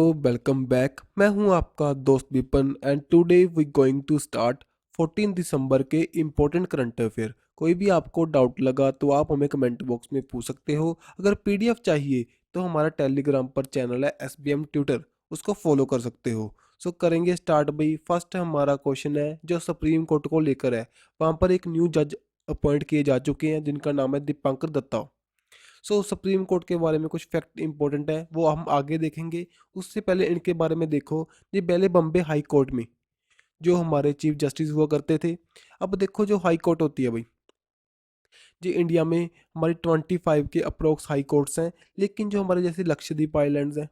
Welcome back. मैं हूं आपका दोस्त Vipin and today we going to start 14 दिसंबर के इम्पोर्टेंट करंट अफेयर। कोई भी आपको डाउट लगा तो आप हमें कमेंट बॉक्स में पूछ सकते हो। अगर पीडीएफ चाहिए तो हमारा टेलीग्राम पर चैनल है एसबीएम ट्यूटर, उसको फॉलो कर सकते हो। सो करेंगे स्टार्ट भाई। फर्स्ट हमारा क्वेश्चन है जो सुप्रीम कोर्ट को लेकर है। वहाँ पर एक न्यू जज अपॉइंट किए जा चुके हैं जिनका नाम है दीपांकर दत्ता। सुप्रीम कोर्ट के बारे में कुछ फैक्ट इंपॉर्टेंट है वो हम आगे देखेंगे। उससे पहले इनके बारे में देखो। ये पहले बम्बे हाई कोर्ट में जो हमारे चीफ जस्टिस हुआ करते थे। अब देखो जो हाई कोर्ट होती है भाई, जी इंडिया में हमारी 25 के अप्रोक्स हाई कोर्ट्स हैं। लेकिन जो हमारे जैसे लक्षद्वीप आइलैंड्स हैं,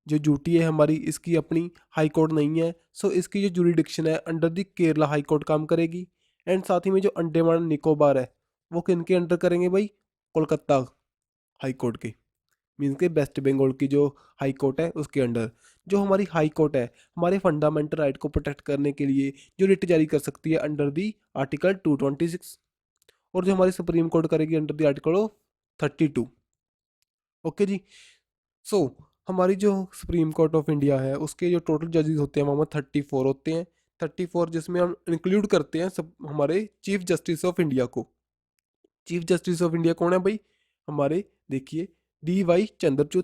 जो यूटी है हमारी, इसकी अपनी हाई कोर्ट नहीं है। इसकी जो जुरिडिक्शन है under the Kerala high court काम करेगी। एंड साथ ही में जो अंडमान निकोबार है वो किन के अंडर करेंगे भाई? कोलकाता हाई कोर्ट के, मीन्स के वेस्ट बंगाल की जो हाई कोर्ट है उसके अंडर। जो हमारी हाई कोर्ट है हमारे फंडामेंटल राइट को प्रोटेक्ट करने के लिए जो रिट जारी कर सकती है अंडर दी आर्टिकल 226। और जो हमारी सुप्रीम कोर्ट करेगी अंडर दी आर्टिकल 32। ओके जी। सो हमारी जो सुप्रीम कोर्ट ऑफ इंडिया है उसके जो टोटल जजेस होते हैं वहाँ 34 होते हैं। 34 जिसमें हम इंक्लूड करते हैं सब हमारे चीफ जस्टिस ऑफ इंडिया को। चीफ जस्टिस ऑफ इंडिया कौन है भाई? हमारे देखिए DY चंद्रचूड़।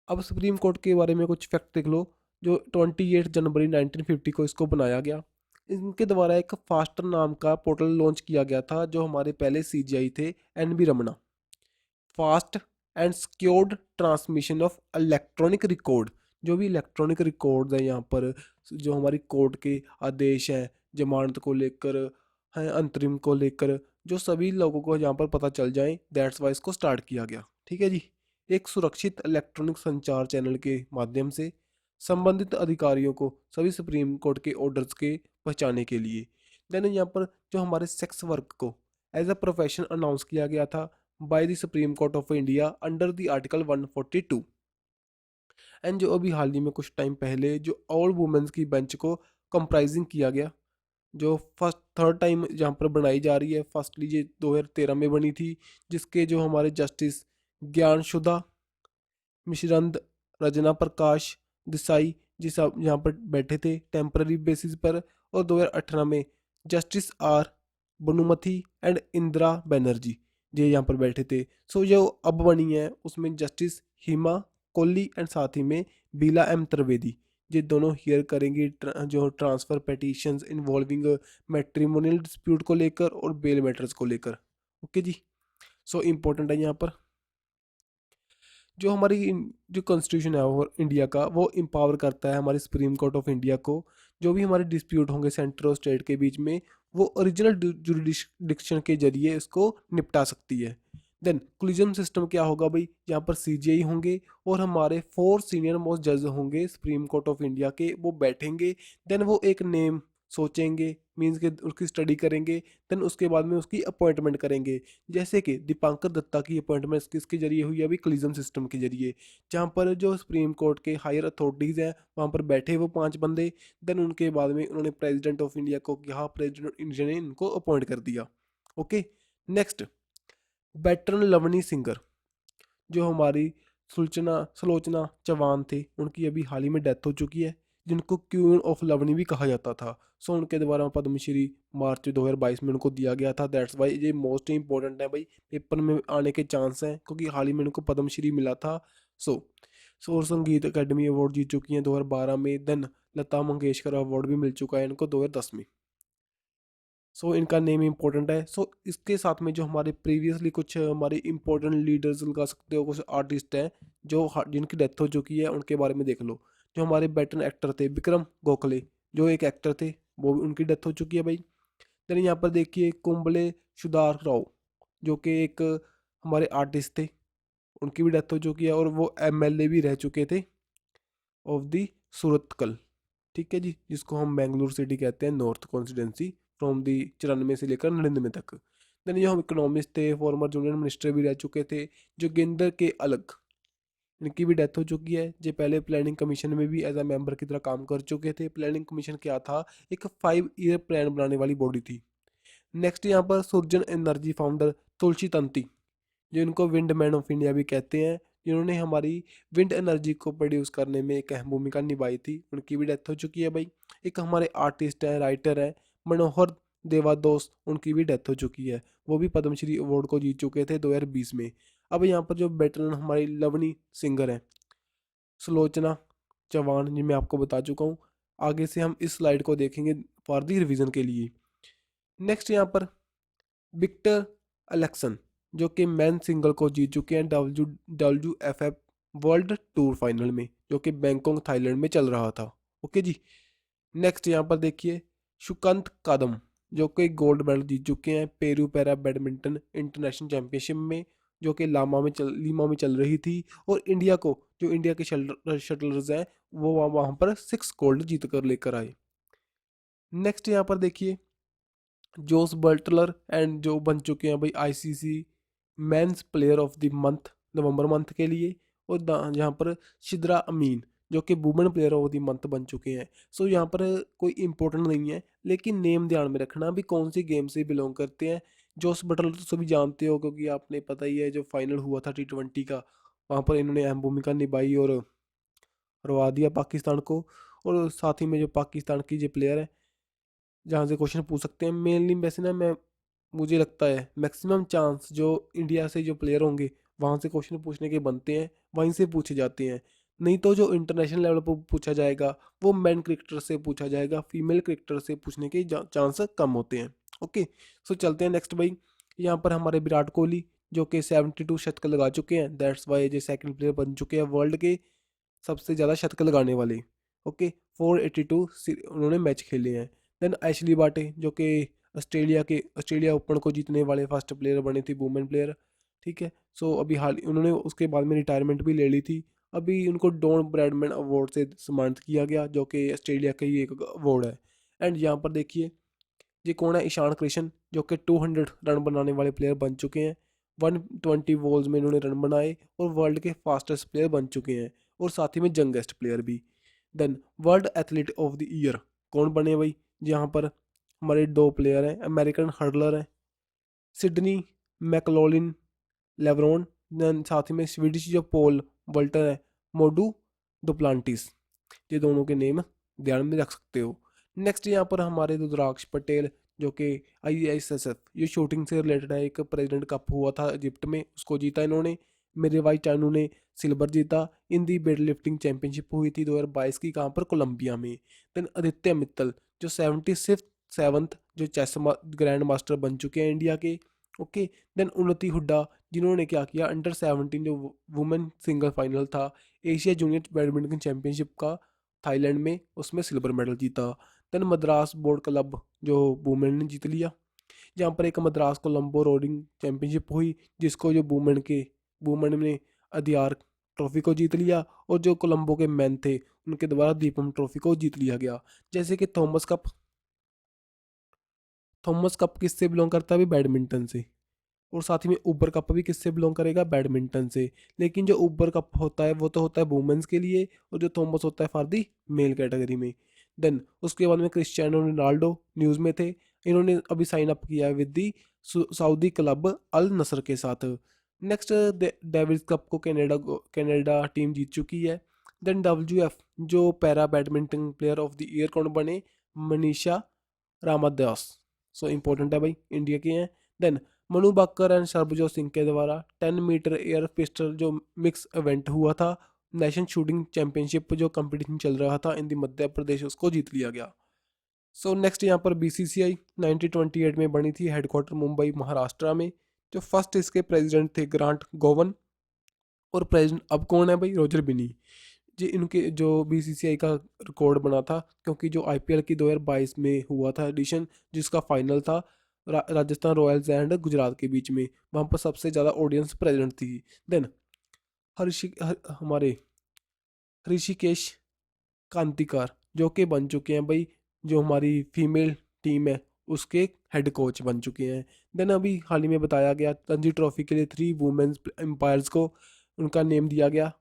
अब सुप्रीम कोर्ट के बारे में कुछ फैक्ट देख लो। जो 28 जनवरी 1950 को इसको बनाया गया। इनके द्वारा एक फास्टर नाम का पोर्टल लॉन्च किया गया था। जो हमारे पहले CJI थे NB रमना। Fast and secured transmission of electronic record. जो भी इलेक्ट्रॉनिक रिकॉर्ड है यहाँ पर, जो हमारी कोर्ट के आदेश हैं जमानत को लेकर, हैं अंतरिम को लेकर, जो सभी लोगों को यहाँ पर पता चल जाए, दैट्स वाई इसको स्टार्ट किया गया। ठीक है जी। एक सुरक्षित इलेक्ट्रॉनिक संचार चैनल के माध्यम से संबंधित अधिकारियों को सभी सुप्रीम कोर्ट के ऑर्डर्स के पहुँचाने के लिए। देन यहाँ पर जो हमारे सेक्स वर्क को एज अ प्रोफेशन अनाउंस किया गया था by the supreme court of India under the article 142। And जो अभी हाल ही में कुछ टाइम पहले जो ऑल वुमेन्स की बेंच को कंप्राइजिंग किया गया, जो फर्स्ट थर्ड टाइम जहाँ पर बनाई जा रही है। फर्स्टली ये 2013 में बनी थी, जिसके जो हमारे जस्टिस ज्ञानसुधा मिश्रंद, रजना प्रकाश देसाई जी सब यहाँ पर बैठे थे टेम्पररी बेसिस पर। और 2018 में justice R Banumathi and Indira Banerjee ji यहाँ पर बैठे थे। जो अब बनी है उसमें जस्टिस हिमा कोहली एंड साथ ही में बीला M त्रिवेदी, ये दोनों हियर करेंगे जो transfer petitions involving matrimonial dispute को लेकर और बेल मैटर्स को लेकर। ओके जी। इम्पोर्टेंट है यहाँ पर जो हमारी जो कॉन्स्टिट्यूशन है वो इंडिया का, वो इम्पावर करता है हमारी सुप्रीम कोर्ट ऑफ इंडिया को। जो भी हमारे डिस्प्यूट होंगे सेंटर और स्टेट के बीच में, वो ओरिजिनल जुरिडिक्शन के जरिए इसको निपटा सकती है। देन कोलिजन सिस्टम क्या होगा भाई? यहाँ पर CJI होंगे और हमारे 4 सीनियर मोस्ट जज होंगे सुप्रीम कोर्ट ऑफ इंडिया के, वो बैठेंगे। देन वो एक नेम सोचेंगे, मीन्स के उसकी स्टडी करेंगे। देन उसके बाद में उसकी अपॉइंटमेंट करेंगे। जैसे कि दीपांकर दत्ता की अपॉइंटमेंट किसके जरिए हुई? अभी क्लिजम सिस्टम के जरिए, जहाँ पर जो सुप्रीम कोर्ट के हायर अथॉरिटीज़ हैं वहाँ पर बैठे वो 5 बंदे। देन उनके बाद में उन्होंने प्रेसिडेंट ऑफ इंडिया को कहा, प्रेसिडेंट इंडिया ने इनको अपॉइंट कर दिया। ओके। नेक्स्ट, वेटरन लवनी सिंगर, जो हमारी सुलोचना चौहान थे, उनकी अभी हाल ही में डेथ हो चुकी है, जिनको क्वीन ऑफ लवनी भी कहा जाता था। उनके द्वारा पद्मश्री मार्च 2022 में उनको दिया गया था। दैट्स वाई ये मोस्ट इंपॉर्टेंट है भाई, पेपर में आने के चांस हैं क्योंकि हाल ही में उनको पद्मश्री मिला था। सो और संगीत अकेडमी अवार्ड जीत चुकी हैं 2012 में। देन लता मंगेशकर अवार्ड भी मिल चुका है इनको 2010 में। इनका नेम इंपॉर्टेंट है। इसके साथ में जो हमारे प्रीवियसली कुछ हमारे इंपॉर्टेंट लीडर्स लगा सकते हो, कुछ आर्टिस्ट हैं जो जिनकी डेथ हो चुकी है, उनके बारे में देख लो। जो हमारे बेटन एक्टर थे विक्रम गोखले, जो एक एक्टर थे, वो भी उनकी डेथ हो चुकी है भाई। देन यहाँ पर देखिए कुंबले सुधार राव, जो कि एक हमारे आर्टिस्ट थे, उनकी भी डेथ हो चुकी है। और वो MLA भी रह चुके थे ऑफ दी सूरतकल। ठीक है जी, जिसको हम बेंगलुरु सिटी कहते हैं, नॉर्थ कॉन्स्टिटेंसी, फ्रॉम दी 94 से लेकर 99 तक। देन जो हम इकोनॉमिस्ट थे, फॉर्मर यूनियन मिनिस्टर भी रह चुके थे, जोगिंदर के अलग, इनकी भी डेथ हो चुकी है। जो पहले प्लानिंग कमीशन में भी एज अ मेंबर की तरह काम कर चुके थे। प्लानिंग कमीशन क्या था? एक 5 ईयर प्लान बनाने वाली बॉडी थी। नेक्स्ट यहाँ पर सुरजन एनर्जी फाउंडर तुलसी तंती, जो इनको विंड मैन ऑफ इंडिया भी कहते हैं, जिन्होंने हमारी विंड एनर्जी को प्रोड्यूस करने में एक अहम भूमिका निभाई थी, उनकी भी डेथ हो चुकी है भाई। एक हमारे आर्टिस्ट हैं, राइटर हैं, मनोहर देवादोस, उनकी भी डेथ हो चुकी है। वो भी पद्मश्री अवार्ड को जीत चुके थे 2020 में। अब यहाँ पर जो बेटर हमारी लवनी सिंगर हैं, सुलोचना चौहान, जी मैं आपको बता चुका हूँ। आगे से हम इस स्लाइड को देखेंगे फॉर दी रिवीजन के लिए। नेक्स्ट यहाँ पर विक्टर अलेक्सन, जो कि मैन सिंगल को जीत चुके हैं WWFF वर्ल्ड टूर फाइनल में, जो कि बैंकॉक थाईलैंड में चल रहा था। ओके जी। नेक्स्ट यहाँ पर देखिए सुकांत कदम, जो कि गोल्ड मेडल जीत चुके हैं Peru para badminton international championship में, जो कि लीमा में चल रही थी। और इंडिया को, जो इंडिया के शटलर्स हैं, वो वहाँ पर 6 गोल्ड जीत कर लेकर आए। नेक्स्ट यहाँ पर देखिए जोस बटलर एंड जो बन चुके हैं भाई ICC men's player of the month November month के लिए। और यहाँ पर शिद्रा अमीन, जो कि women player of the month बन चुके हैं। सो यहाँ पर कोई इंपॉर्टेंट नहीं है, लेकिन नेम ध्यान में रखना भी कौन सी गेम से बिलोंग करते हैं। जोस बटलर तो सभी जानते हो, क्योंकि आपने पता ही है जो फाइनल हुआ था T20 का, वहाँ पर इन्होंने अहम भूमिका निभाई और हरवा दिया पाकिस्तान को। और साथ ही में जो पाकिस्तान की जो प्लेयर है, जहाँ से क्वेश्चन पूछ सकते हैं मेनली, वैसे ना मैं मुझे लगता है मैक्सिमम चांस जो इंडिया से जो प्लेयर होंगे वहाँ से क्वेश्चन पूछने के बनते हैं, वहीं से पूछे जाते हैं। नहीं तो जो इंटरनेशनल लेवल पर पूछा जाएगा वो मैन क्रिकेटर से पूछा जाएगा, फीमेल क्रिकेटर से पूछने के चांस कम होते हैं। ओके, सो चलते हैं नेक्स्ट भाई। यहाँ पर हमारे विराट कोहली, जो कि 72 शतक लगा चुके हैं, दैट्स वाई जो सेकंड प्लेयर बन चुके हैं वर्ल्ड के सबसे ज़्यादा शतक लगाने वाले। ओके, 482 उन्होंने मैच खेले हैं। देन एशली बाटे, जो कि ऑस्ट्रेलिया ओपन को जीतने वाले फर्स्ट प्लेयर बने थे, वुमेन प्लेयर। ठीक है, सो अभी हाल उन्होंने उसके बाद में रिटायरमेंट भी ले ली थी। अभी उनको डॉन ब्रैडमैन अवार्ड से सम्मानित किया गया, जो कि ऑस्ट्रेलिया का ही एक अवार्ड है। एंड यहाँ पर देखिए ये कौन है, ईशान किशन, जो कि 200 रन बनाने वाले प्लेयर बन चुके हैं। 120 बॉल्स में इन्होंने रन बनाए और वर्ल्ड के फास्टेस्ट प्लेयर बन चुके हैं, और साथ ही में यंगेस्ट प्लेयर भी। Then world athlete of the year कौन बने भाई, जहाँ पर हमारे 2 प्लेयर हैं, अमेरिकन हर्डलर हैं सिडनी मैकलोलिन लेब्रॉन, देन साथ ही में स्वीडिश जो पोल वल्टर है मोडू डुप्लांटिस। ये दोनों के नेम ध्यान में रख सकते हो। नेक्स्ट यहाँ पर हमारे रुद्राक्ष पटेल, जो कि IISSF ये शूटिंग से रिलेटेड है, एक प्रेसिडेंट कप हुआ था इजिप्ट में, उसको जीता इन्होंने। मेरे भाई चानू ने सिल्वर जीता। इन दी वेट लिफ्टिंग चैंपियनशिप हुई थी 2022 की, कहाँ पर कोलंबिया में। देन आदित्य मित्तल, जो 77th जो चेस ग्रैंड मास्टर बन चुके हैं इंडिया के। ओके, देन उन्नति हुड्डा, जिन्होंने क्या किया, अंडर 17 जो वुमेन सिंगल फाइनल था एशिया जूनियर बैडमिंटन चैंपियनशिप का थाईलैंड में, उसमें सिल्वर मेडल जीता। देन मद्रास बोर्ड क्लब जो वुमेन ने जीत लिया। जहाँ पर एक मद्रास कोलंबो रोडिंग चैंपियनशिप हुई, जिसको जो वुमेन ने अदियार ट्रॉफी को जीत लिया, और जो कोलंबो के मैन थे उनके द्वारा दीपम ट्रॉफी को जीत लिया गया। जैसे कि थॉमस कप किससे बिलोंग करता है भी, बैडमिंटन से। और साथ ही में ऊबर कप भी किससे बिलोंग करेगा, बैडमिंटन से। लेकिन जो ऊबर कप होता है वो तो होता है वुमेन्स के लिए, और जो थॉमस होता है फॉर दी मेल कैटेगरी में। देन उसके बाद में क्रिस्टियानो रोनाल्डो न्यूज़ में थे, इन्होंने अभी साइन अप किया है with the Saudi club Al Nassr के साथ। नेक्स्ट डेविस कप को कनाडा टीम जीत चुकी है। देन WF जो para badminton player of the year कौन बने, मनीषा रामादास। सो इम्पोर्टेंट है भाई, इंडिया के हैं। देन मनु बाकर एंड सरबजोत सिंह के द्वारा 10 मीटर एयर पिस्टल जो मिक्स इवेंट हुआ था, नेशनल शूटिंग चैंपियनशिप जो कंपटीशन चल रहा था इन दी मध्य प्रदेश, उसको जीत लिया गया। सो नेक्स्ट यहाँ पर BCCI 1928 में बनी थी, हेडक्वार्टर मुंबई महाराष्ट्र में। जो फर्स्ट इसके प्रेसिडेंट थे ग्रांट गोवन, और प्रेसिडेंट अब कौन है भाई, रोजर बिनी जी। इनके जो BCCI का रिकॉर्ड बना था, क्योंकि जो IPL की 2022 में हुआ था एडिशन, जिसका फाइनल था राजस्थान रॉयल्स एंड गुजरात के बीच में, वहाँ पर सबसे ज़्यादा ऑडियंस प्रेजेंट थी। देन हमारे ऋषिकेश कांतिकार, जो कि बन चुके हैं भाई, जो हमारी फीमेल टीम है उसके हेड कोच बन चुके हैं। देन अभी हाल ही में बताया गया रणजी ट्रॉफी के लिए 3 वुमेन्स एम्पायर्स को उनका नेम दिया गया,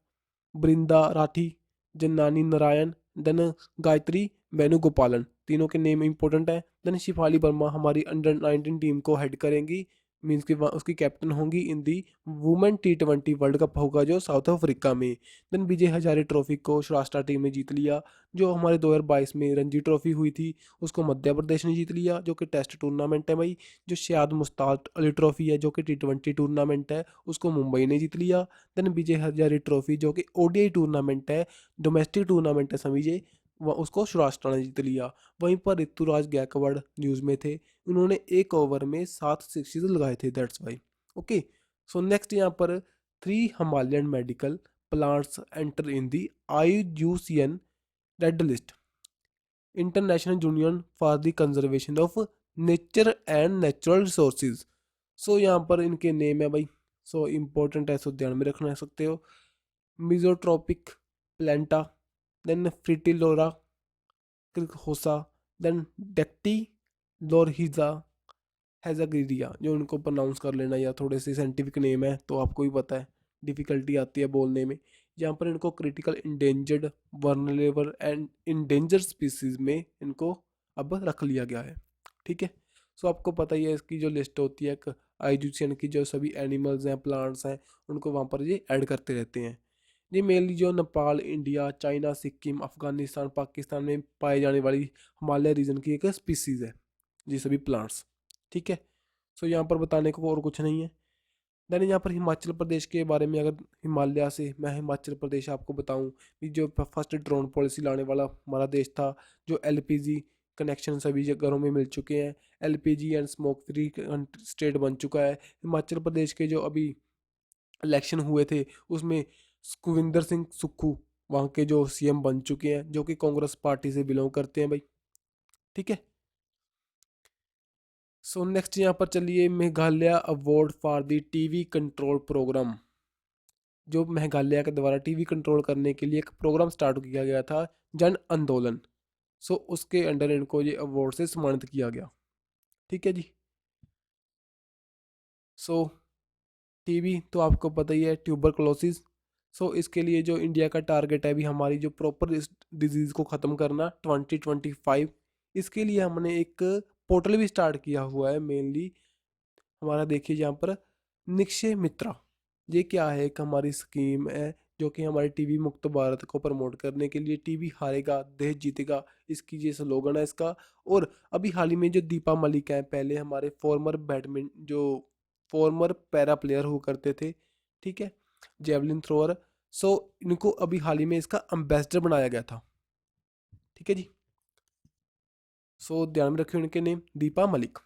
बृंदा राठी, जन्नानी नारायण, देन गायत्री वेणुगोपालन, तीनों के नेम इंपॉर्टेंट है। देन शिफाली वर्मा हमारी अंडर 19 टीम को हेड करेंगी, मीन्स कि उसकी कैप्टन होंगी in the women T20 World Cup होगा जो साउथ अफ्रीका में। देन विजय हजारे ट्रॉफी को सौराष्ट्र टीम ने जीत लिया। जो हमारे 2022 में रणजी ट्रॉफी हुई थी उसको मध्य प्रदेश ने जीत लिया जो कि टेस्ट टूर्नामेंट है भाई। जो शाद मुश्ताक अली ट्रॉफी है जो कि T20 टूर्नामेंट है उसको मुंबई ने जीत लिया। देन विजय हजारे ट्रॉफी जो कि ODI टूर्नामेंट है, डोमेस्टिक टूर्नामेंट है समझिए, वह उसको सौराष्ट्र ने जीत लिया। वहीं पर ऋतुराज गायकवाड़ न्यूज़ में थे, उन्होंने एक ओवर में 7 सिक्सेस लगाए थे, that's why. Okay, so next यहाँ पर 3 Himalayan medical plants enter in the IUCN red list, international union for the conservation of nature and natural resources. So यहाँ पर इनके नेम है भाई, सो इम्पोर्टेंट है, सो ध्यान में रखना सकते हो। मिजोट्रोपिक प्लेंटा, देन फ्रिटिलोरा क्रिकोसा, देन डेक्टी लोरहिजा हैजागिरिया, जो उनको प्रोनाउंस कर लेना, या थोड़े से साइंटिफिक नेम है तो आपको भी पता है, डिफ़िकल्टी आती है बोलने में। यहाँ पर इनको critical endangered vulnerable and endanger species में इनको अब रख लिया गया है। ठीक है, सो आपको पता ही है इसकी जो लिस्ट होती है IUCN की, जो सभी एनिमल्स हैं प्लांट्स हैं उनको वहाँ पर ये ऐड करते रहते हैं। ये मेनली जो नेपाल, इंडिया, चाइना, सिक्किम, अफगानिस्तान, पाकिस्तान में पाए जाने वाली हिमालय रीजन की एक स्पीसीज़ है ये सभी प्लांट्स। ठीक है, सो यहाँ पर बताने को और कुछ नहीं है। देन यहाँ पर हिमाचल प्रदेश के बारे में, अगर हिमालय से मैं हिमाचल प्रदेश आपको बताऊँ कि जो फर्स्ट ड्रोन पॉलिसी लाने वाला हमारा देश था, जो LPG कनेक्शन सभी घरों में मिल चुके हैं, LPG and smoke free state बन चुका है। हिमाचल प्रदेश के जो अभी इलेक्शन हुए थे उसमें सुखविंदर सिंह सुक्खू वहाँ के जो CM बन चुके हैं, जो कि कांग्रेस पार्टी से बिलोंग करते हैं भाई। ठीक है, सो नेक्स्ट यहाँ पर चलिए, Meghalaya award for the TV control programme. जो मेघालय के द्वारा TV कंट्रोल करने के लिए एक प्रोग्राम स्टार्ट किया गया था, जन आंदोलन। सो उसके अंडर इनको ये अवार्ड से सम्मानित किया गया। ठीक है जी, सो टीबी तो आपको पता ही है, ट्यूबरक्लोसिस। सो इसके लिए जो इंडिया का टारगेट है अभी हमारी, जो प्रॉपर इस डिजीज़ को ख़त्म करना 2025, इसके लिए हमने एक पोर्टल भी स्टार्ट किया हुआ है मेनली हमारा। देखिए यहाँ पर निक्षय मित्रा, ये क्या है, एक हमारी स्कीम है जो कि हमारे टीबी मुक्त भारत को प्रमोट करने के लिए, टीबी हारेगा देश जीतेगा, इसकी ये स्लोगन है इसका। और अभी हाल ही में जो दीपा मलिक हैं, पहले हमारे फॉर्मर बैडमिंटन जो फॉर्मर पैरा प्लेयर हुआ करते थे, ठीक है, जेवलिन थ्रोअर। सो इनको अभी हाल ही में इसका एम्बेसडर बनाया गया था। ठीक है जी, सो ध्यान में रखिए इनके नेम, दीपा मलिक।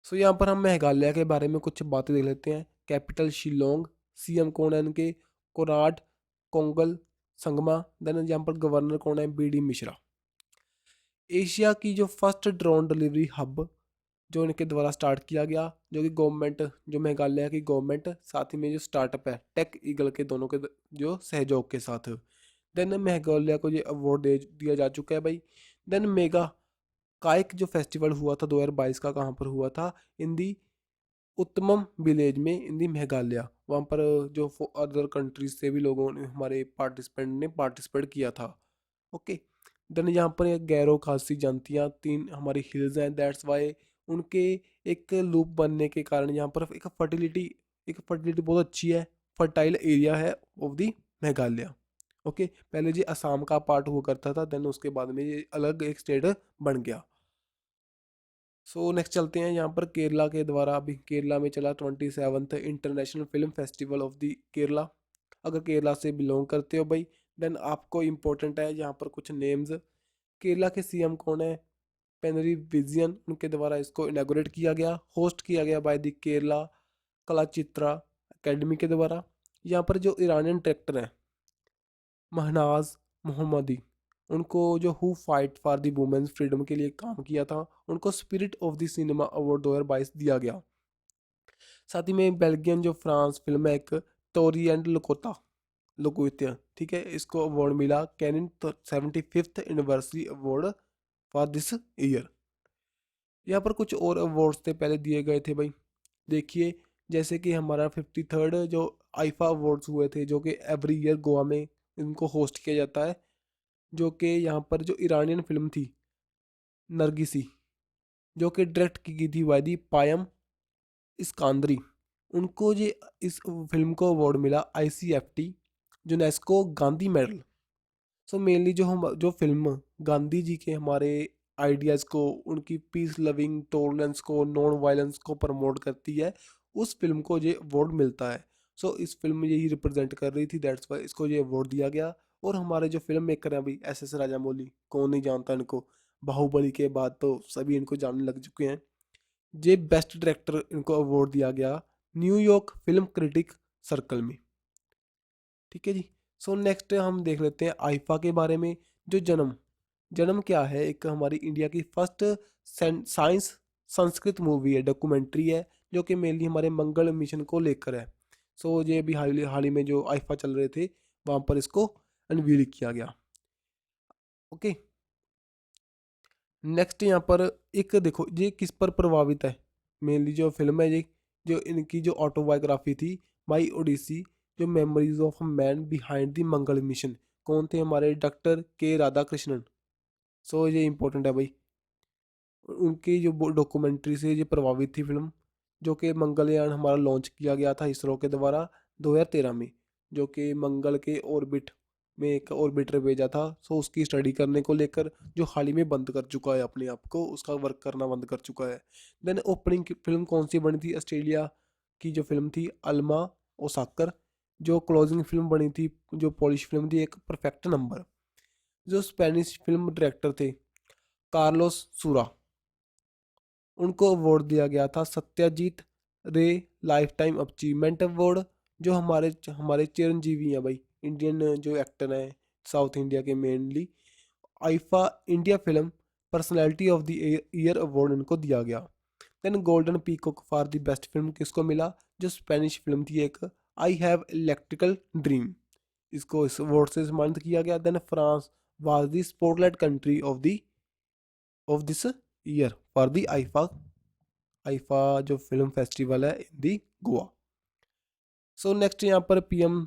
सो यहाँ पर हम मेघालय के बारे में कुछ बातें देख लेते हैं। कैपिटल शिलोंग, CM कौन है इनके, कोराट कोंगल संगमा। देन यहाँ पर गवर्नर कौन है, BD मिश्रा। एशिया की जो फर्स्ट ड्रोन डिलीवरी हब जो इनके द्वारा स्टार्ट किया गया, जो कि गवर्नमेंट, जो मेघालय की गवर्नमेंट साथ ही में जो स्टार्टअप है टेक ईगल के दोनों के जो सहयोग के साथ। देन मेघालय को ये अवार्ड दे दिया जा चुका है भाई। देन मेगा काइक जो फेस्टिवल हुआ था 2022 का, कहाँ पर हुआ था, इन दी उत्तमम विलेज में इन दी मेघालय। वहाँ पर जो अदर कंट्रीज से भी लोगों ने, हमारे पार्टिसिपेंट ने पार्टिसिपेट किया था। ओके, देन यहाँ पर एक गैरो खासी जानतियाँ 3 हमारी हिल्स हैं, दैट्स वाई उनके एक लूप बनने के कारण यहाँ पर एक फर्टिलिटी बहुत अच्छी है, फर्टाइल एरिया है ऑफ दी मेघालय। ओके, पहले जी असम का पार्ट हुआ करता था, देन उसके बाद में ये अलग एक स्टेट बन गया। सो नेक्स्ट चलते हैं यहाँ पर केरला के द्वारा, अभी केरला में चला 27th international film festival of the Kerala. अगर केरला से बिलोंग करते हो भाई, देन आपको इम्पोर्टेंट है यहाँ पर कुछ नेम्स। केरला के CM कौन है, पेनरी विजयन, उनके द्वारा इसको इनागोरेट किया गया, होस्ट किया गया बाय द केरला कलाचित्रा एकेडमी के द्वारा। यहाँ पर जो ईरानियन डायरेक्टर हैं महनाज मोहम्मदी, उनको जो who fight for the women's freedom के लिए काम किया था, उनको spirit of the cinema award 2022 दिया गया। साथ ही में बेल्जियन जो फ्रांस फिल्म है एक, टोरी एंड लुकोता लुकोतिया, ठीक है, इसको अवार्ड मिला कैनिन 75th anniversary award for this year. यहाँ पर कुछ और अवार्ड्स थे पहले दिए गए थे भाई, देखिए, जैसे कि हमारा 53rd जो आईफा अवार्ड्स हुए थे, जो कि एवरी ईयर गोवा में इनको होस्ट किया जाता है, जो कि यहाँ पर जो ईरानियन फिल्म थी नरगिसी, जो कि डायरेक्ट की गई थी बाय दी पायम इस्कांदरी। उनको ये इस फिल्म को अवार्ड मिला ICFT UNESCO Gandhi medal. So mainly जो हम जो फिल्म गांधी जी के हमारे आइडियाज़ को, उनकी पीस लविंग टॉलरेंस को, नॉन वायलेंस को प्रमोट करती है, उस फिल्म को ये अवार्ड मिलता है। सो इस फिल्म में यही रिप्रेजेंट कर रही थी, दैट्स वाई इसको ये अवार्ड दिया गया। और हमारे जो फिल्म मेकर हैं अभी SS राजामौली, कौन नहीं जानता इनको, बाहुबली के बाद तो सभी इनको जानने लग चुके हैं। ये बेस्ट डायरेक्टर इनको अवार्ड दिया गया न्यूयॉर्क फिल्म क्रिटिक सर्कल में। ठीक है जी। सो नेक्स्ट हम देख लेते हैं आईफा के बारे में। जो जन्म, जन्म क्या है, एक हमारी इंडिया की फर्स्ट साइंस संस्कृत मूवी है, डॉक्यूमेंट्री है, जो कि मेनली हमारे मंगल मिशन को लेकर है। सो ये अभी हाल ही में जो आईफा चल रहे थे वहाँ पर इसको अनवील किया गया। ओके, नेक्स्ट यहाँ पर एक देखो ये किस पर प्रभावित है, मेनली जो फिल्म है ये, जो इनकी जो ऑटोबायोग्राफी थी, माई ओडिसी, जो memories of man behind the Mangal mission. कौन थे हमारे, डॉक्टर के राधा कृष्णन। सो ये इंपॉर्टेंट है भाई, उनकी जो डॉक्यूमेंट्री से ये प्रभावित थी फिल्म। जो कि मंगलयान हमारा लॉन्च किया गया था इसरो के द्वारा 2013 में, जो कि मंगल के ऑर्बिट में एक ऑर्बिटर भेजा था। सो उसकी स्टडी करने को लेकर, जो हाल ही में बंद कर चुका है अपने आप को, उसका वर्क करना बंद कर चुका है। देन ओपनिंग फिल्म कौन सी बनी थी, ऑस्ट्रेलिया की जो फिल्म थी अल्मा ओसाकर। जो क्लोजिंग फिल्म बनी थी, जो पॉलिश फिल्म थी, एक परफेक्ट नंबर। जो स्पेनिश फिल्म डायरेक्टर थे कार्लोस सूरा, उनको अवार्ड दिया गया था सत्यजीत रे लाइफ टाइम अचीवमेंट अवार्ड। जो हमारे हमारे चिरंजीवी हैं भाई, इंडियन जो एक्टर हैं साउथ इंडिया के mainly, IIFA India film personality of the year award इनको दिया गया। Then golden peacock for the best film किसको मिला, जो स्पेनिश फिल्म थी एक, आई हैव इलेक्ट्रिकल ड्रीम, इसको इस अवार्ड से सम्मानित किया गया। Then France was the spotlight country of this year for the IIFA, IIFA जो फिल्म फेस्टिवल है in the Goa. So next यहाँ पर PM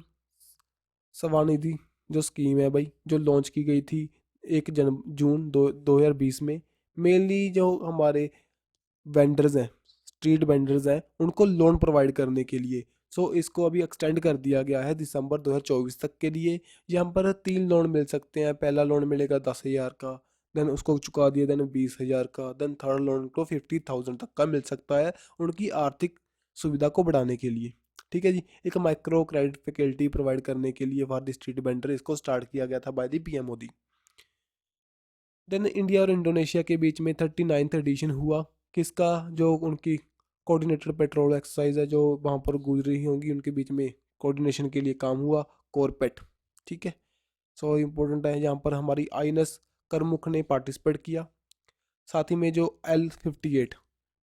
स्वनिधि जो स्कीम है भाई, जो लॉन्च की गई थी 1 जून 2020 में। मेनली जो हमारे वेंडर्स हैं, स्ट्रीट वेंडर्स हैं, उनको लोन प्रोवाइड करने के लिए। सो इसको अभी एक्सटेंड कर दिया गया है दिसंबर 2024 तक के लिए। यहाँ पर 3 लोन मिल सकते हैं। पहला लोन मिलेगा 10,000 का, देन उसको चुका दिया, देन 20,000 का, देन थर्ड लोन को 50,000 तक का मिल सकता है, उनकी आर्थिक सुविधा को बढ़ाने के लिए। ठीक है जी। एक माइक्रो क्रेडिट फैसिलिटी प्रोवाइड करने के लिए फॉर द स्ट्रीट वेंडर इसको स्टार्ट किया गया था by the PM Modi. Then India और इंडोनेशिया के बीच में 39th एडिशन हुआ किसका, जो उनकी कोऑर्डिनेटेड पेट्रोल एक्सरसाइज है, जो वहाँ पर गुजरी होंगी उनके बीच में कोऑर्डिनेशन के लिए काम हुआ, कोरपेट। ठीक है। सो इम्पोर्टेंट है, यहाँ पर हमारी INS करमुख ने पार्टिसिपेट किया। साथ ही में जो L58,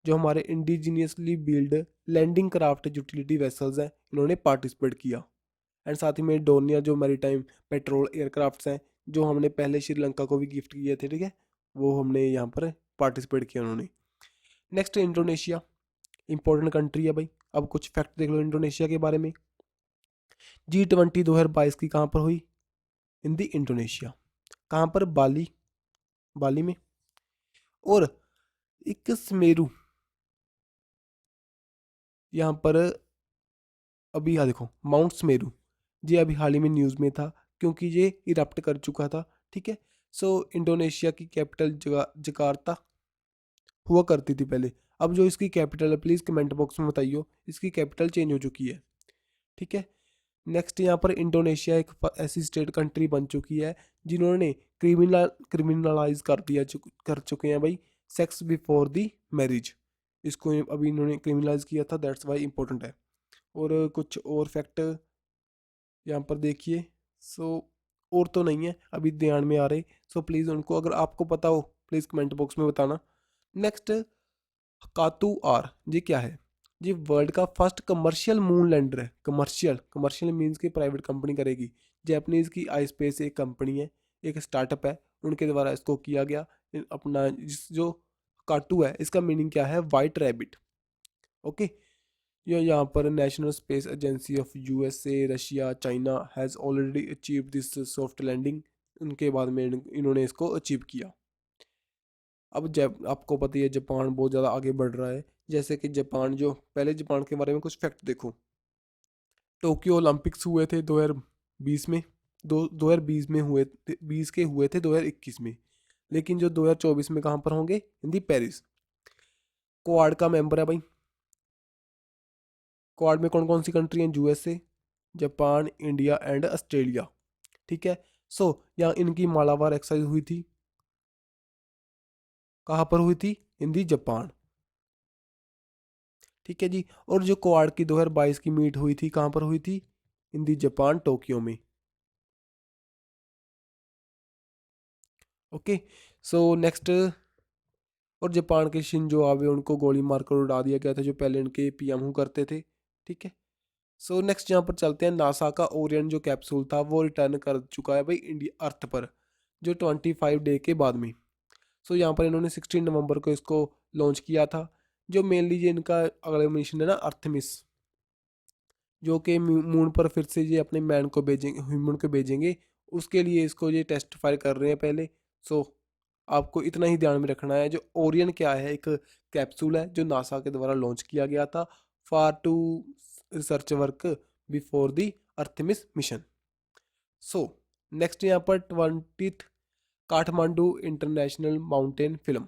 जो हमारे indigenously build landing craft utility vessels हैं, इन्होंने पार्टिसिपेट किया। एंड साथ ही में डोनिया जो मैरीटाइम पेट्रोल एयरक्राफ्ट्स हैं, जो हमने पहले श्रीलंका को भी गिफ्ट किए थे, ठीक है, वो हमने यहाँ पर पार्टिसिपेट किया उन्होंने। नेक्स्ट इंडोनेशिया, इंपॉर्टेंट कंट्री है भाई। अब कुछ फैक्ट देख लो इंडोनेशिया के बारे में। G20 2022 की कहाँ पर हुई, इन दी इंडोनेशिया। कहाँ पर, बाली, बाली में। और एक स्मेरू, यहाँ पर अभी यहाँ देखो माउंट स्मेरू, ये अभी हाल ही में न्यूज़ में था क्योंकि ये इरप्ट कर चुका था। ठीक है। सो इंडोनेशिया की कैपिटल जकार्ता हुआ करती थी पहले। अब जो इसकी कैपिटल है, प्लीज़ कमेंट बॉक्स में बताइए, इसकी कैपिटल चेंज हो चुकी है। ठीक है। नेक्स्ट यहाँ पर इंडोनेशिया एक ऐसी स्टेट कंट्री बन चुकी है जिन्होंने क्रिमिनलाइज कर चुके हैं भाई सेक्स बिफोर दी मैरिज। इसको अभी इन्होंने क्रिमिनलाइज किया था, दैट्स वाई इंपॉर्टेंट है। और कुछ और फैक्ट यहाँ पर देखिए। सो और तो नहीं है अभी ध्यान में आ रहे, सो प्लीज़ उनको अगर आपको पता हो प्लीज़ कमेंट बॉक्स में बताना। नेक्स्ट, कातू आर, ये क्या है, ये वर्ल्ड का फर्स्ट कमर्शियल मून लैंडर है। कमर्शियल, कमर्शियल मीन्स की प्राइवेट कंपनी करेगी। जैपनीज़ की आई स्पेस एक कंपनी है, एक स्टार्टअप है, उनके द्वारा इसको किया गया। अपना जो काटू है इसका मीनिंग क्या है, वाइट रैबिट। ओके। ये यहाँ पर national space agency of USA, Russia, China has already achieve this soft landing. उनके बाद में इन्होंने इसको अचीव किया। अब जब आपको पता ही है जापान बहुत ज़्यादा आगे बढ़ रहा है। जैसे कि जापान, जो पहले जापान के बारे में कुछ फैक्ट देखो। टोक्यो ओलंपिक्स हुए थे 2020 में, 2020 में हुए थे, 20 के हुए थे 2021 में। लेकिन जो 2024 में कहाँ पर होंगे? इन दी पेरिस। क्वाड का मेंबर है भाई। क्वाड में कौन कौन सी कंट्री हैं? USA, Japan, India and Australia. ठीक है। सो यहाँ इनकी मालाबार एक्सरसाइज हुई थी, कहाँ पर हुई थी? इन दी जापान। ठीक है जी। और जो क्वाड की 2022 की मीट हुई थी, कहाँ पर हुई थी? इन दी जापान, टोक्यो में। ओके। सो नेक्स्ट, और जापान के शिंजो आबे, उनको गोली मारकर उड़ा दिया गया था, जो पहले इनके पीएम हुआ करते थे। ठीक है। सो नेक्स्ट यहाँ पर चलते हैं। नासा का ओरियन जो कैप्सूल था वो रिटर्न कर चुका है भाई इंडिया अर्थ पर, जो 25 डे के बाद में। सो यहाँ पर इन्होंने 16 नवंबर को इसको लॉन्च किया था। जो मेनली ये इनका अगला मिशन है ना, अर्थमिस, जो कि मून पर फिर से ये अपने मैन को भेजेंगे, ह्यूमन को भेजेंगे। उसके लिए इसको ये टेस्ट फायर कर रहे हैं पहले। सो आपको इतना ही ध्यान में रखना है। जो ओरियन क्या है, एक कैप्सूल है जो नासा के द्वारा लॉन्च किया गया था for to research work before the Artemis mission. So next यहाँ पर 20th Kathmandu international mountain film,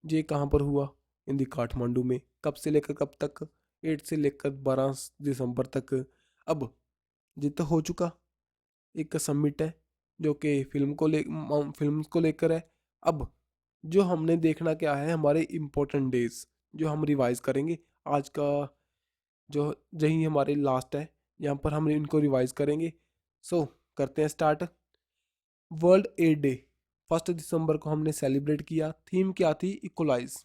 ये कहाँ पर हुआ? इन दी काठमांडू में। कब से लेकर कब तक? 8 से लेकर 12 दिसंबर तक। अब ये तो हो चुका, एक समिट है जो कि फिल्म को लेकर है। अब जो हमने देखना क्या है, हमारे इम्पोर्टेंट डेज जो हम रिवाइज करेंगे आज का, जो यही हमारे लास्ट है, यहाँ पर हम इनको रिवाइज करेंगे। सो करते हैं स्टार्ट। वर्ल्ड एड डे 1 दिसंबर को हमने सेलिब्रेट किया। थीम क्या थी? इक्वलाइज।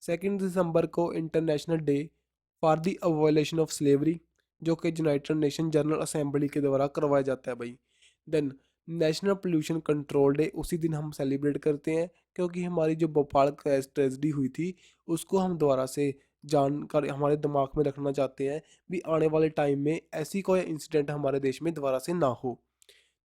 2 दिसंबर को international day for the abolition of slavery, जो कि यूनाइटेड नेशन जनरल असेंबली के द्वारा करवाया जाता है भाई। Then national pollution control day उसी दिन हम सेलिब्रेट करते हैं, क्योंकि हमारी जो भोपाल ट्रेजिडी हुई थी उसको हम दोबारा से जानकर हमारे दिमाग में रखना चाहते हैं, भी आने वाले टाइम में ऐसी कोई इंसिडेंट हमारे देश में दोबारा से ना हो।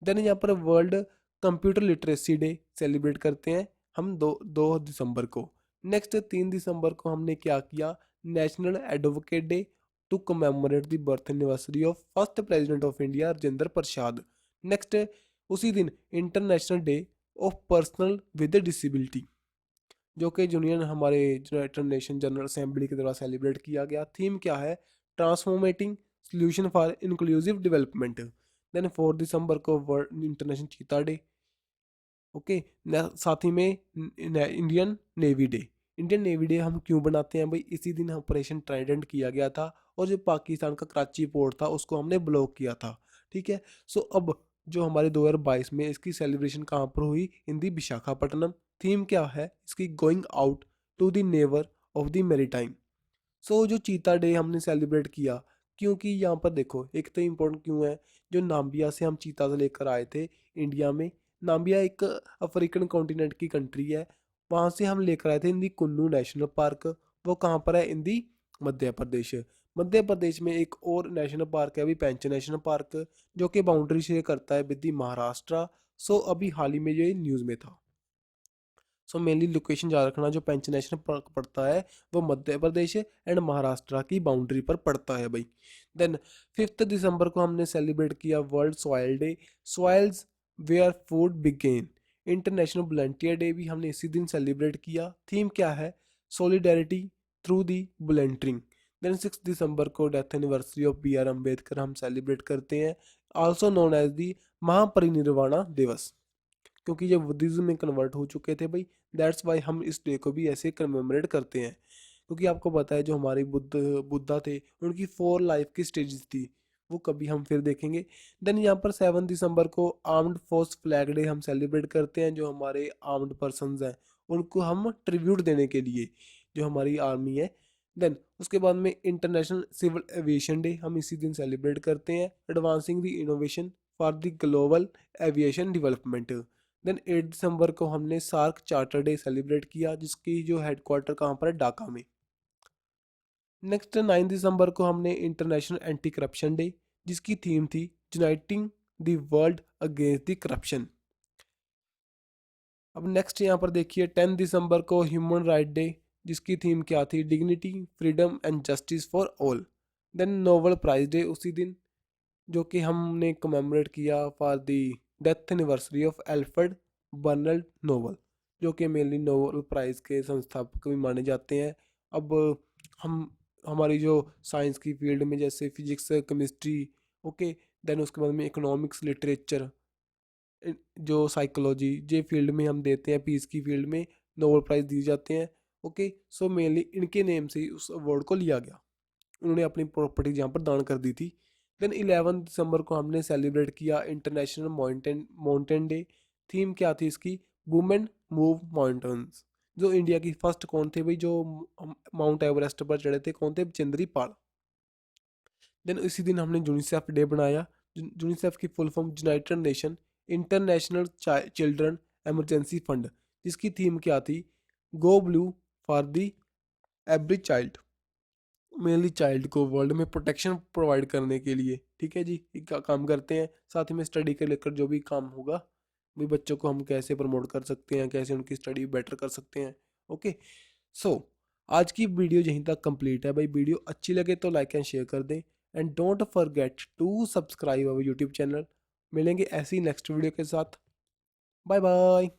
देन यहाँ पर world computer literacy day celebrate करते हैं हम 2 दिसंबर को। नेक्स्ट 3 दिसंबर को हमने क्या किया? National advocate day to commemorate the birth anniversary of first president of India Rajendra Prasad. Next उसी दिन international day of personal with disability, जो कि यूनियन हमारे यूनाइटेड नेशन जनरल असेंबली के द्वारा सेलिब्रेट किया गया। थीम क्या है? Transforming solution for inclusive development. Then 4 दिसंबर को world international cheetah day. Okay. साथ ही में Indian navy day. Indian navy day हम क्यों बनाते हैं भाई? इसी दिन ऑपरेशन ट्राइडेंट किया गया था, और जो पाकिस्तान का कराची पोर्ट था उसको हमने ब्लॉक किया था। ठीक है। सो अब जो हमारे 2022 में इसकी सेलिब्रेशन कहाँ पर हुई? इन दी विशाखापट्टनम। थीम क्या है इसकी? Going out to the never of the maritime. So जो चीता डे हमने सेलिब्रेट किया, क्योंकि यहाँ पर देखो एक तो इम्पोर्टेंट क्यों है, जो नाम्बिया से हम चीता से लेकर आए थे इंडिया में। नाम्बिया एक अफ्रीकन कॉन्टिनेंट की कंट्री है। वहाँ से हम लेकर आए थे इन दी कुन्नू नेशनल पार्क। वो कहाँ पर है? इन दी मध्य प्रदेश। मध्य प्रदेश में एक और नेशनल पार्क है अभी, पेंच नेशनल पार्क, जो कि बाउंड्री शेयर करता है विद दी महाराष्ट्र। सो अभी हाल ही में ये न्यूज़ में था। सो मेनली लोकेशन याद रखना, जो पेंच नेशनल पार्क पड़ता है वो मध्य प्रदेश एंड महाराष्ट्र की बाउंड्री पर पड़ता है भाई। देन 5 दिसंबर को हमने सेलिब्रेट किया world soil day, soils where food begin. International volunteer day भी हमने इसी दिन सेलिब्रेट किया। थीम क्या है? Solidarity through the volunteering. Then 6 दिसंबर को death anniversary of B R Ambedkar हम सेलिब्रेट करते हैं, also known as the Mahaparinirvana Diwas, क्योंकि ये बुद्धिज्म में कन्वर्ट हो चुके थे भाई। दैट्स वाई हम इस डे को भी ऐसे कमेमोरेट करते हैं, क्योंकि आपको पता है जो हमारे बुद्धा थे उनकी 4 लाइफ की स्टेजेस थी, वो कभी हम फिर देखेंगे। देन यहाँ पर 7 दिसंबर को आर्म्ड फोर्स फ्लैग डे हम सेलिब्रेट करते हैं। जो हमारे आर्म्ड पर्सनस हैं उनको हम ट्रिब्यूट देने के लिए, जो हमारी आर्मी है। देन उसके बाद में इंटरनेशनल सिविल एविएशन डे हम इसी दिन सेलिब्रेट करते हैं, advancing the innovation for the global aviation development. Then 8 दिसंबर को हमने सार्क चार्टर डे सेलिब्रेट किया, जिसकी जो हेडक्वार्टर कहाँ पर है? ढाका में। नेक्स्ट 9 दिसंबर को हमने इंटरनेशनल एंटी करप्शन डे, जिसकी थीम थी uniting the world against the corruption. अब नेक्स्ट यहाँ पर देखिए 10 दिसंबर को ह्यूमन राइट डे, जिसकी थीम क्या थी, dignity, freedom and justice for all. Then Nobel prize day उसी दिन, जो कि हमने कमेमोरेट किया for the death anniversary of Alfred Bernhard Nobel, जो कि मेनली नोबल प्राइज़ के संस्थापक भी माने जाते हैं। अब हम हमारी जो साइंस की फील्ड में जैसे फिजिक्स, केमिस्ट्री, ओके, देन उसके बाद में इकोनॉमिक्स, लिटरेचर, जो साइकोलॉजी, ये फील्ड में हम देते हैं, पीस की फील्ड में नोबल प्राइज़ दिए जाते हैं। ओके, सो मेनली इनके नेम से ही उस अवार्ड को लिया गया। उन्होंने अपनी प्रॉपर्टी यहाँ पर दान कर दी थी। देन 11 दिसंबर को हमने सेलिब्रेट किया इंटरनेशनल माउंटेन डे। थीम क्या थी इसकी, वुमेन मूव माउंटेन्स। जो इंडिया की फर्स्ट कौन थे भाई जो माउंट एवरेस्ट पर चढ़े थे, कौन थे, चंद्री पाल। देन इसी दिन हमने यूनिसेफ डे बनाया। यूनिसेफ की full form United Nation International Children Emergency Fund, जिसकी थीम क्या थी, go blue for the every child. Mainly child को वर्ल्ड में प्रोटेक्शन प्रोवाइड करने के लिए, ठीक है जी, काम करते हैं। साथ ही में स्टडी के लेकर जो भी काम होगा, भी बच्चों को हम कैसे प्रमोट कर सकते हैं, कैसे उनकी स्टडी बेटर कर सकते हैं। ओके, सो आज की वीडियो यहीं तक कंप्लीट है भाई। वीडियो अच्छी लगे तो लाइक एंड शेयर कर दें, and don't forget to subscribe our YouTube channel. मिलेंगे ऐसी नेक्स्ट वीडियो के साथ। Bye bye.